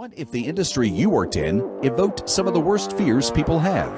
What if the industry you worked in evoked some of the worst fears people have?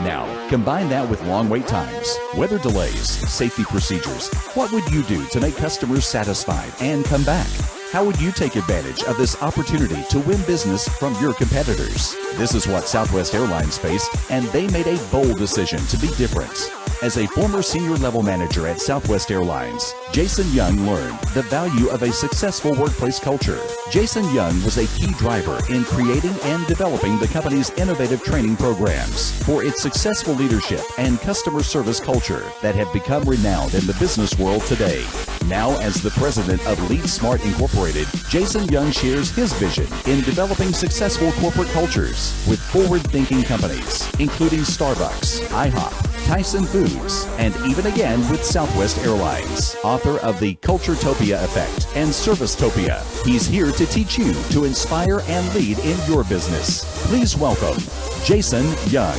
Now, combine that with long wait times, weather delays, safety procedures. What would you do to make customers satisfied and come back? How would you take advantage of this opportunity to win business from your competitors? This is what Southwest Airlines faced, and they made a bold decision to be different. As a former senior level manager at Southwest Airlines, Jason Young learned the value of a successful workplace culture. Jason Young was a key driver in creating and developing the company's innovative training programs for its successful leadership and customer service culture that have become renowned in the business world today. Now, as the president of Lead Smart Incorporated, Jason Young shares his vision in developing successful corporate cultures with forward-thinking companies, including Starbucks, IHOP, Tyson Foods, and even again with Southwest Airlines. Author of the Culturetopia Effect and Servicetopia, he's here to teach you to inspire and lead in your business. Please welcome Jason Young.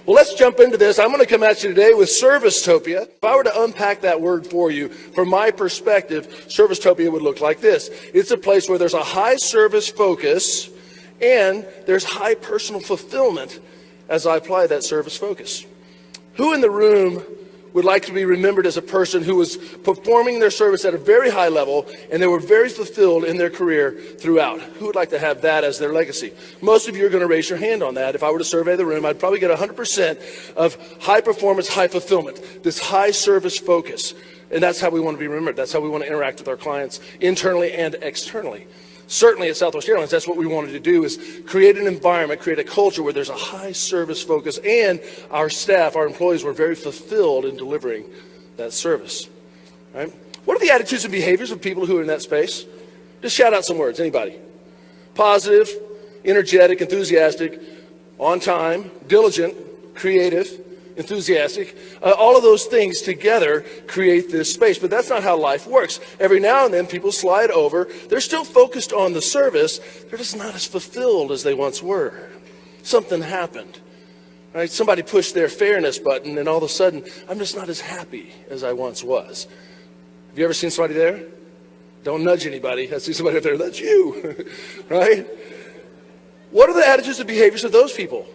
Well, let's jump into this. I'm going to come at you today with Servicetopia. If I were to unpack that word for you, from my perspective, Servicetopia would look like this. It's a place where there's a high service focus and there's high personal fulfillment as I apply that service focus. Who in the room would like to be remembered as a person who was performing their service at a very high level and they were very fulfilled in their career throughout? Who would like to have that as their legacy? Most of you are going to raise your hand on that. If I were to survey the room, I'd probably get 100% of high performance, high fulfillment, this high service focus. And that's how we want to be remembered. That's how we want to interact with our clients internally and externally. Certainly at Southwest Airlines, that's what we wanted to do, is create an environment, create a culture where there's a high service focus and our staff, our employees were very fulfilled in delivering that service. Right? What are the attitudes and behaviors of people who are in that space? Just shout out some words, anybody. Positive, energetic, enthusiastic, on time, diligent, creative, enthusiastic. All of those things together create this space, but that's not how life works. Every now and then people slide over. They're still focused on the service. They're just not as fulfilled as they once were. Something happened. Right? Somebody pushed their fairness button and all of a sudden, I'm just not as happy as I once was. Have you ever seen somebody there? Don't nudge anybody. I see somebody up there, that's you. Right? What are the attitudes and behaviors of those people?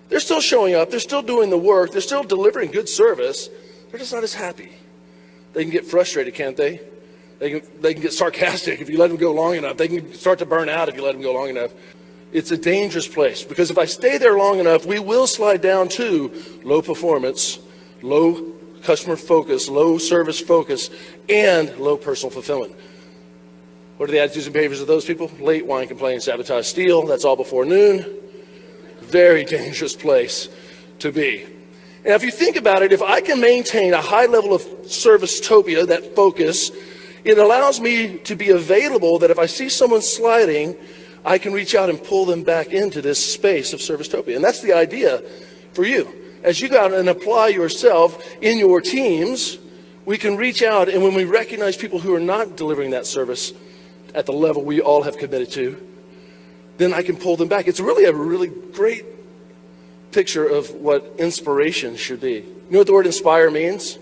They're still showing up, they're still doing the work, they're still delivering good service, they're just not as happy. They can get frustrated, can't they? They can get sarcastic if you let them go long enough. They can start to burn out if you let them go long enough. It's a dangerous place because if I stay there long enough, we will slide down to low performance, low customer focus, low service focus, and low personal fulfillment. What are the attitudes and behaviors of those people? Late, whine, complain, sabotage, steal. That's all before noon. Very dangerous place to be. And if you think about it, if I can maintain a high level of Servicetopia, that focus, it allows me to be available that if I see someone sliding, I can reach out and pull them back into this space of Servicetopia. And that's the idea for you. As you go out and apply yourself in your teams, we can reach out, and when we recognize people who are not delivering that service at the level we all have committed to, then I can pull them back. It's really a really great picture of what inspiration should be. You know what the word inspire means?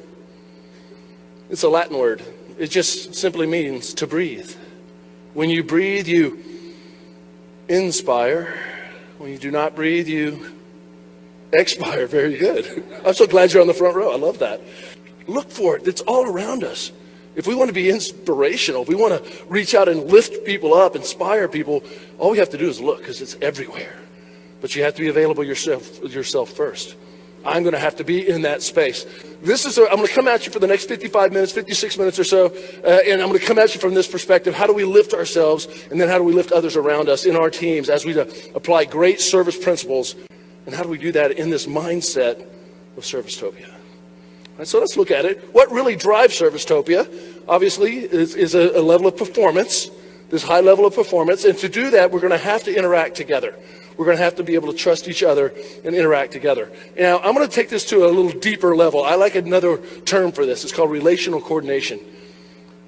It's a Latin word. It just simply means to breathe. When you breathe, you inspire. When you do not breathe, you expire. Very good. I'm so glad you're on the front row. I love that. Look for it. It's all around us. If we want to be inspirational, if we want to reach out and lift people up, inspire people, all we have to do is look because it's everywhere. But you have to be available yourself first. I'm going to have to be in that space. I'm going to come at you for the next 55 minutes, 56 minutes or so, and I'm going to come at you from this perspective. How do we lift ourselves, and then how do we lift others around us in our teams as we apply great service principles, and how do we do that in this mindset of Servicetopia? Right, so let's look at it. What really drives Servicetopia, obviously, is a level of performance, this high level of performance. And to do that, we're going to have to interact together. We're going to have to be able to trust each other and interact together. Now, I'm going to take this to a little deeper level. I like another term for this. It's called relational coordination.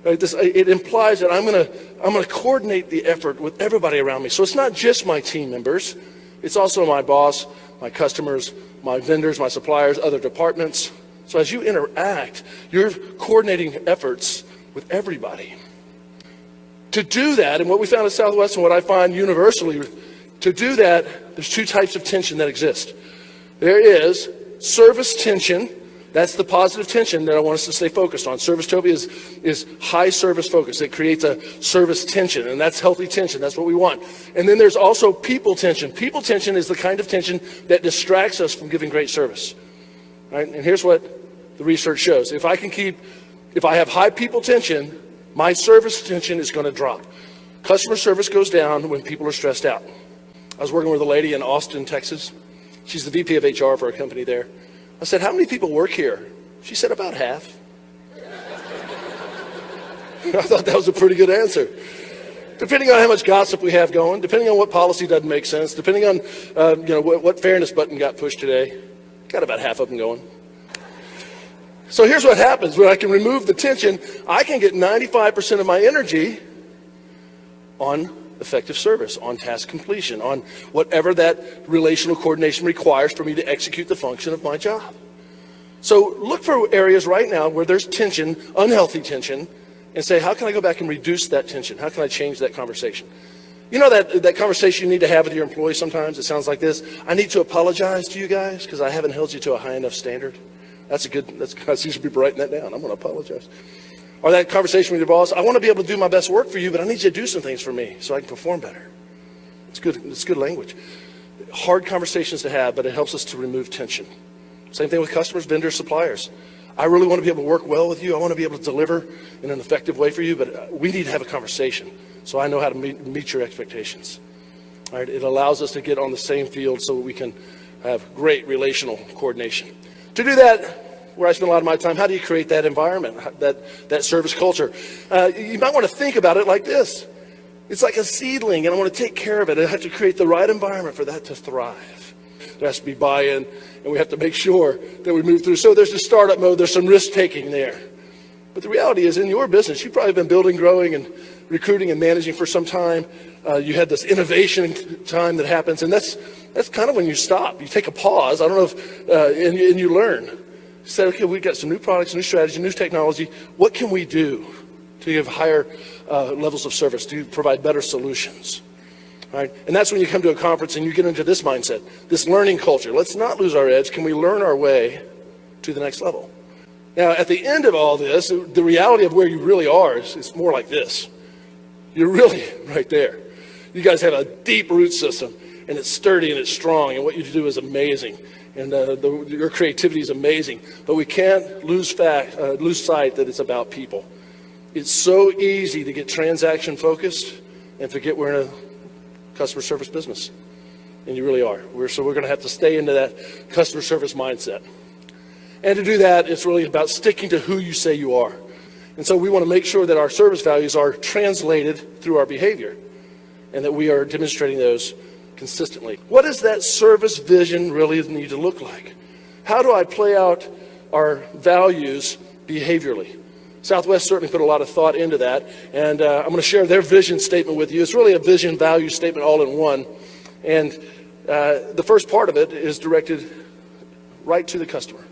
Right? It implies that I'm going to coordinate the effort with everybody around me. So it's not just my team members. It's also my boss, my customers, my vendors, my suppliers, other departments. So as you interact, you're coordinating efforts with everybody. To do that, and what we found at Southwest and what I find universally, to do that, there's two types of tension that exist. There is service tension. That's the positive tension that I want us to stay focused on. Servicetopia is high service focus. It creates a service tension, and that's healthy tension. That's what we want. And then there's also people tension. People tension is the kind of tension that distracts us from giving great service. Right? And here's what the research shows. If I have high people tension, my service tension is going to drop. Customer service goes down when people are stressed out. I was working with a lady in Austin, Texas. She's the VP of HR for a company there. I said, how many people work here? She said, about half. I thought that was a pretty good answer. Depending on how much gossip we have going, depending on what policy doesn't make sense, depending on what fairness button got pushed today, got about half of them going. So here's what happens. When I can remove the tension, I can get 95% of my energy on effective service, on task completion, on whatever that relational coordination requires for me to execute the function of my job. So look for areas right now where there's tension, unhealthy tension, and say, how can I go back and reduce that tension? How can I change that conversation? You know that conversation you need to have with your employees sometimes? It sounds like this. I need to apologize to you guys because I haven't held you to a high enough standard. You should be writing that down. I'm going to apologize. Or that conversation with your boss, I want to be able to do my best work for you, but I need you to do some things for me so I can perform better. It's good language. Hard conversations to have, but it helps us to remove tension. Same thing with customers, vendors, suppliers. I really want to be able to work well with you. I want to be able to deliver in an effective way for you, but we need to have a conversation so I know how to meet your expectations. All right, it allows us to get on the same field so we can have great relational coordination. To do that, where I spend a lot of my time, how do you create that environment, that service culture? You might want to think about it like this. It's like a seedling, and I want to take care of it. I have to create the right environment for that to thrive. There has to be buy-in, and we have to make sure that we move through. So there's the startup mode. There's some risk-taking there. But the reality is, in your business, you've probably been building, growing, and recruiting and managing for some time. You had this innovation time that happens, and that's kind of when you stop. You take a pause. I don't know if, and you learn. You say, okay, we've got some new products, new strategy, new technology. What can we do to give higher levels of service, to provide better solutions? All right? And that's when you come to a conference and you get into this mindset, this learning culture. Let's not lose our edge. Can we learn our way to the next level? Now, at the end of all this, the reality of where you really are is more like this. You're really right there. You guys have a deep root system, and it's sturdy and it's strong, and what you do is amazing. And your creativity is amazing, but we can't lose sight that it's about people. It's so easy to get transaction focused and forget we're in a customer service business, and you really are. So we're going to have to stay into that customer service mindset. And to do that, it's really about sticking to who you say you are. And so we want to make sure that our service values are translated through our behavior, and that we are demonstrating those consistently. What does that service vision really need to look like? How do I play out our values behaviorally? Southwest certainly put a lot of thought into that, and I'm going to share their vision statement with you. It's really a vision value statement all in one, and the first part of it is directed right to the customer.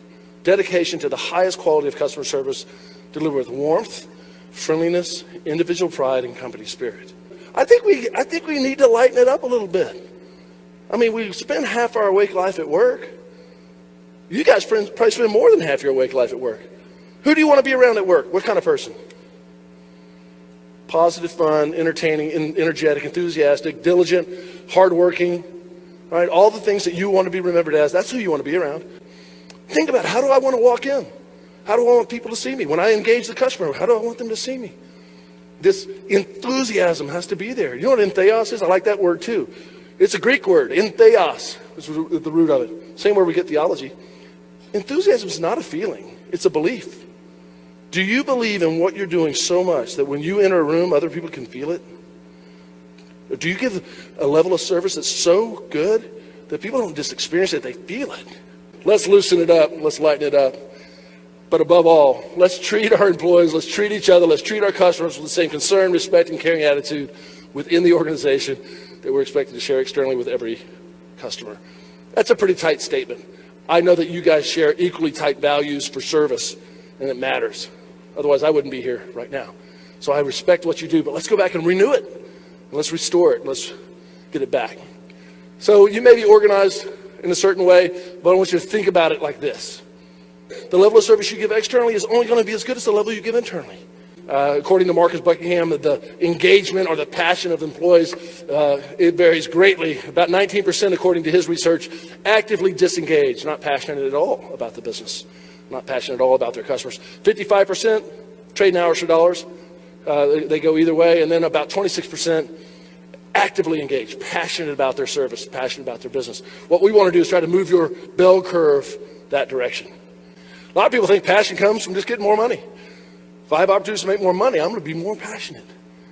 Dedication to the highest quality of customer service, delivered with warmth, friendliness, individual pride, and company spirit. I think we need to lighten it up a little bit. I mean, we spend half our awake life at work. You guys probably spend more than half your awake life at work. Who do you want to be around at work? What kind of person? Positive, fun, entertaining, energetic, enthusiastic, diligent, hardworking, right? All the things that you want to be remembered as, that's who you want to be around. Think about, how do I want to walk in? How do I want people to see me? When I engage the customer, how do I want them to see me? This enthusiasm has to be there. You know what entheos is? I like that word too. It's a Greek word, entheos is the root of it. Same where we get theology. Enthusiasm is not a feeling, it's a belief. Do you believe in what you're doing so much that when you enter a room, other people can feel it? Or do you give a level of service that's so good that people don't just experience it, they feel it? Let's loosen it up, let's lighten it up. But above all, let's treat our employees, let's treat each other, let's treat our customers with the same concern, respect, and caring attitude within the organization that we're expected to share externally with every customer. That's a pretty tight statement. I know that you guys share equally tight values for service, and it matters. Otherwise, I wouldn't be here right now. So I respect what you do, but let's go back and renew it. Let's restore it. Let's get it back. So you may be organized in a certain way, but I want you to think about it like this. The level of service you give externally is only going to be as good as the level you give internally. According to Marcus Buckingham, the engagement or the passion of employees, it varies greatly. About 19%, according to his research, actively disengaged, not passionate at all about the business, not passionate at all about their customers. 55% trading hours for dollars. They go either way. And then about 26% actively engaged, passionate about their service, passionate about their business. What we want to do is try to move your bell curve that direction. A lot of people think passion comes from just getting more money. If I have opportunities to make more money, I'm going to be more passionate.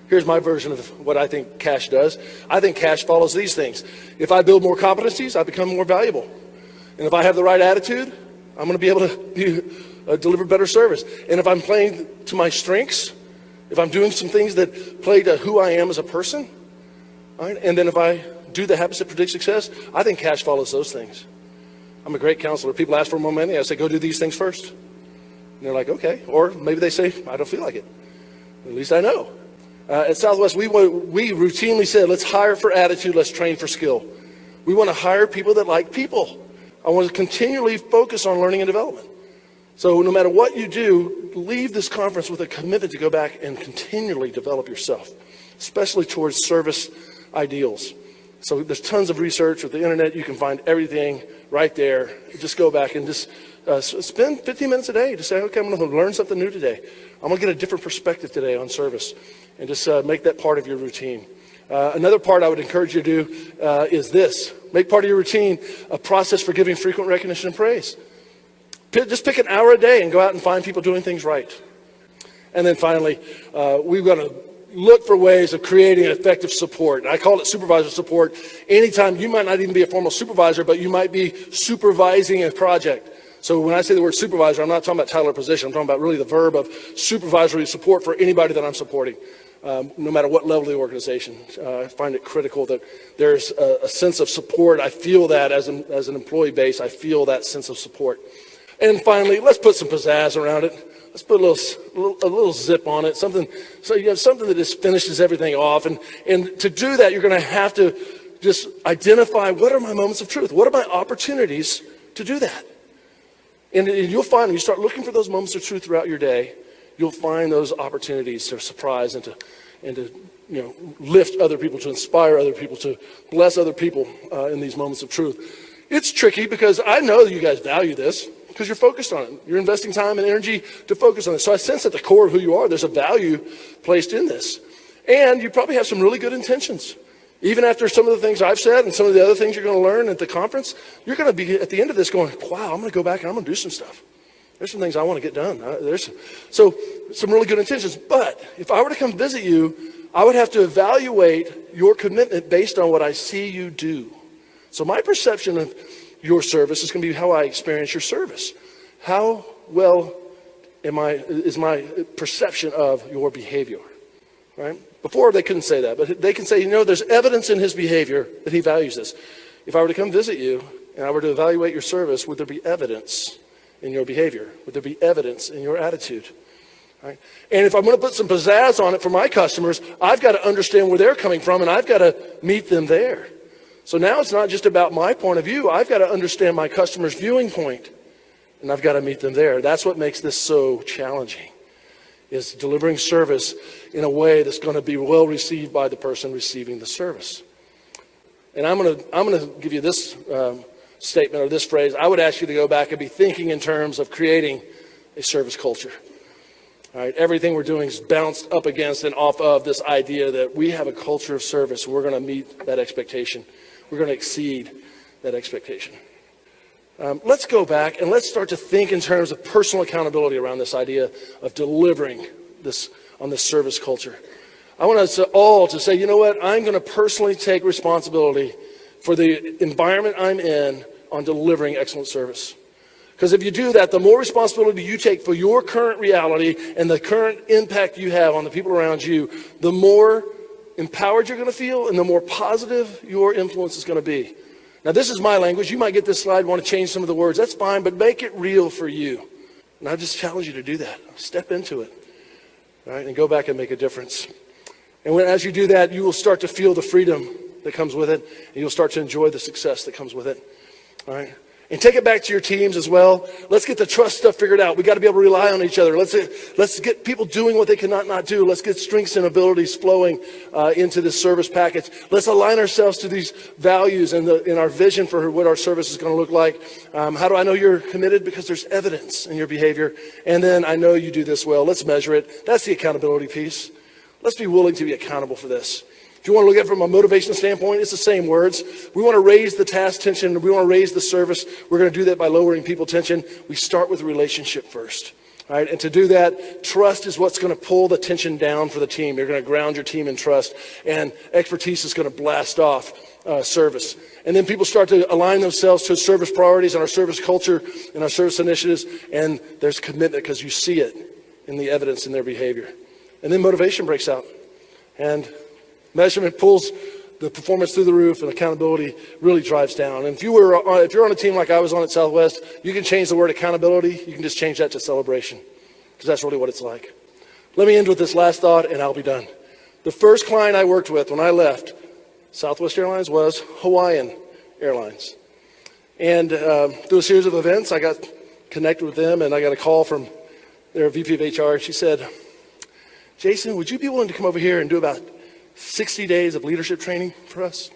Here's my version of what I think cash does. I think cash follows these things. If I build more competencies, I become more valuable. And if I have the right attitude, I'm going to be able to deliver better service. And if I'm playing to my strengths, if I'm doing some things that play to who I am as a person, right, and then if I do the habits that predict success, I think cash follows those things. I'm a great counselor. People ask for more money. I say, go do these things first. And they're like, okay. Or maybe they say, I don't feel like it. At least I know. At Southwest, we routinely said, let's hire for attitude, let's train for skill. We want to hire people that like people. I want to continually focus on learning and development. So no matter what you do, leave this conference with a commitment to go back and continually develop yourself, especially towards service ideals. So there's tons of research with the internet. You can find everything right there. Just go back and just spend 15 minutes a day to say, okay, I'm going to learn something new today. I'm going to get a different perspective today on service, and just make that part of your routine. Another part I would encourage you to do is this. Make part of your routine a process for giving frequent recognition and praise. Just pick an hour a day and go out and find people doing things right. And then finally, we've got to look for ways of creating effective support. And I call it supervisor support. Anytime, you might not even be a formal supervisor, but you might be supervising a project. So when I say the word supervisor, I'm not talking about title or position. I'm talking about really the verb of supervisory support for anybody that I'm supporting, no matter what level of the organization. I find it critical that there's a sense of support. I feel that as an employee base. I feel that sense of support. And finally, let's put some pizzazz around it. Let's put a little zip on it, something that just finishes everything off. And to do that, you're going to have to just identify, what are my moments of truth? What are my opportunities to do that? And you'll find, when you start looking for those moments of truth throughout your day, you'll find those opportunities to surprise and to lift other people, to inspire other people, to bless other people in these moments of truth. It's tricky because I know that you guys value this, because you're focused on it. You're investing time and energy to focus on it. So I sense at the core of who you are, there's a value placed in this. And you probably have some really good intentions. Even after some of the things I've said and some of the other things you're going to learn at the conference, you're going to be at the end of this going, wow, I'm going to go back and I'm going to do some stuff. There's some things I want to get done. So some really good intentions. But if I were to come visit you, I would have to evaluate your commitment based on what I see you do. So my perception of your service is going to be how I experience your service. How well is my perception of your behavior, right? Before they couldn't say that, but they can say, there's evidence in his behavior that he values this. If I were to come visit you and I were to evaluate your service, would there be evidence in your behavior? Would there be evidence in your attitude? Right? And if I'm going to put some pizzazz on it for my customers, I've got to understand where they're coming from, and I've got to meet them there. So now it's not just about my point of view. I've got to understand my customer's viewing point, and I've got to meet them there. That's what makes this so challenging, is delivering service in a way that's going to be well received by the person receiving the service. And I'm going to give you this statement or this phrase. I would ask you to go back and be thinking in terms of creating a service culture. All right, everything we're doing is bounced up against and off of this idea that we have a culture of service. We're going to meet that expectation. We're going to exceed that expectation. Let's go back and let's start to think in terms of personal accountability around this idea of delivering this on this service culture. I want us all to say, you know what, I'm going to personally take responsibility for the environment I'm in on delivering excellent service. Because if you do that, the more responsibility you take for your current reality and the current impact you have on the people around you, the more empowered you're going to feel and the more positive your influence is going to be. Now, this is my language. You might get this slide, want to change some of the words. That's fine, but make it real for you. And I just challenge you to do that. Step into it, all right, and go back and make a difference. And as you do that, you will start to feel the freedom that comes with it, and you'll start to enjoy the success that comes with it, all right? And take it back to your teams as well. Let's get the trust stuff figured out. We got to be able to rely on each other. Let's get people doing what they cannot not do. Let's get strengths and abilities flowing into this service package. Let's align ourselves to these values and our vision for what our service is going to look like. How do I know you're committed? Because there's evidence in your behavior. And then I know you do this well. Let's measure it. That's the accountability piece. Let's be willing to be accountable for this. If you want to look at it from a motivation standpoint, it's the same words. We want to raise the task tension. We want to raise the service. We're going to do that by lowering people tension. We start with relationship first. All right? And to do that, trust is what's going to pull the tension down for the team. You're going to ground your team in trust. And expertise is going to blast off service. And then people start to align themselves to service priorities and our service culture and our service initiatives. And there's commitment because you see it in the evidence in their behavior. And then motivation breaks out. And measurement pulls the performance through the roof, and accountability really drives down. And if you're on a team like I was on at Southwest, you can change the word accountability. You can just change that to celebration, because that's really what it's like. Let me end with this last thought, and I'll be done. The first client I worked with when I left Southwest Airlines was Hawaiian Airlines. And through a series of events, I got connected with them, and I got a call from their VP of HR. She said, Jason, would you be willing to come over here and do about 60 days of leadership training for us?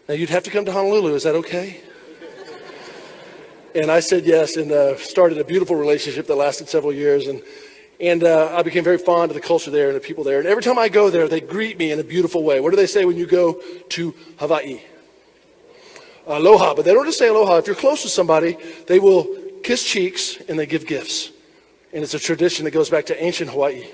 Now, you'd have to come to Honolulu. Is that okay? And I said yes, and started a beautiful relationship that lasted several years. And I became very fond of the culture there and the people there. And every time I go there, they greet me in a beautiful way. What do they say when you go to Hawaii? Aloha. But they don't just say aloha. If you're close to somebody, they will kiss cheeks and they give gifts. And it's a tradition that goes back to ancient Hawaii.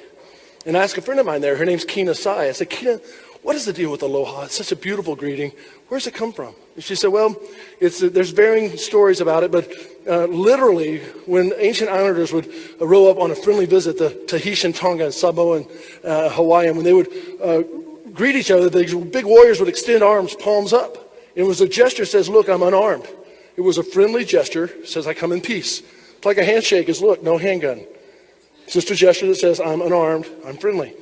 And I asked a friend of mine there, her name's Kina Sai. I said, Kina, what is the deal with aloha? It's such a beautiful greeting. Where's it come from? And she said, well, there's varying stories about it, but literally when ancient islanders would row up on a friendly visit, the Tahitian, Tongan, Samoan, Hawaiian, when they would greet each other, the big warriors would extend arms, palms up. And it was a gesture that says, look, I'm unarmed. It was a friendly gesture, says, I come in peace. It's like a handshake is, look, no handgun. It's just a gesture that says, I'm unarmed, I'm friendly.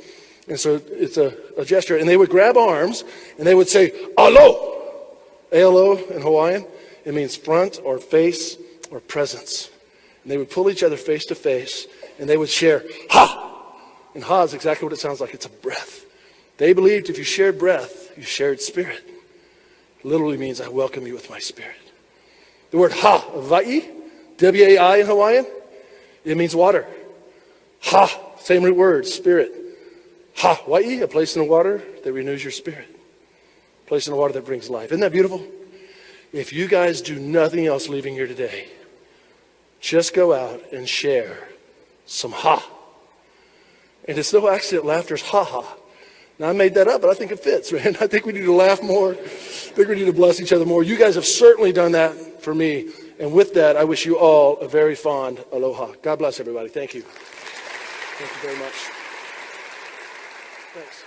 And so it's a gesture. And they would grab arms, and they would say, alo. A-L-O in Hawaiian. It means front or face or presence. And they would pull each other face to face, and they would share, ha. And ha is exactly what it sounds like. It's a breath. They believed if you shared breath, you shared spirit. It literally means I welcome you with my spirit. The word ha, vai, W-A-I in Hawaiian, it means water. Ha, same root word, spirit. Hawaii, a place in the water that renews your spirit. A place in the water that brings life. Isn't that beautiful? If you guys do nothing else leaving here today, just go out and share some ha. And it's no accident laughter's ha-ha. Now, I made that up, but I think it fits, man. I think we need to laugh more. I think we need to bless each other more. You guys have certainly done that for me. And with that, I wish you all a very fond aloha. God bless everybody. Thank you. Thank you very much. Thanks.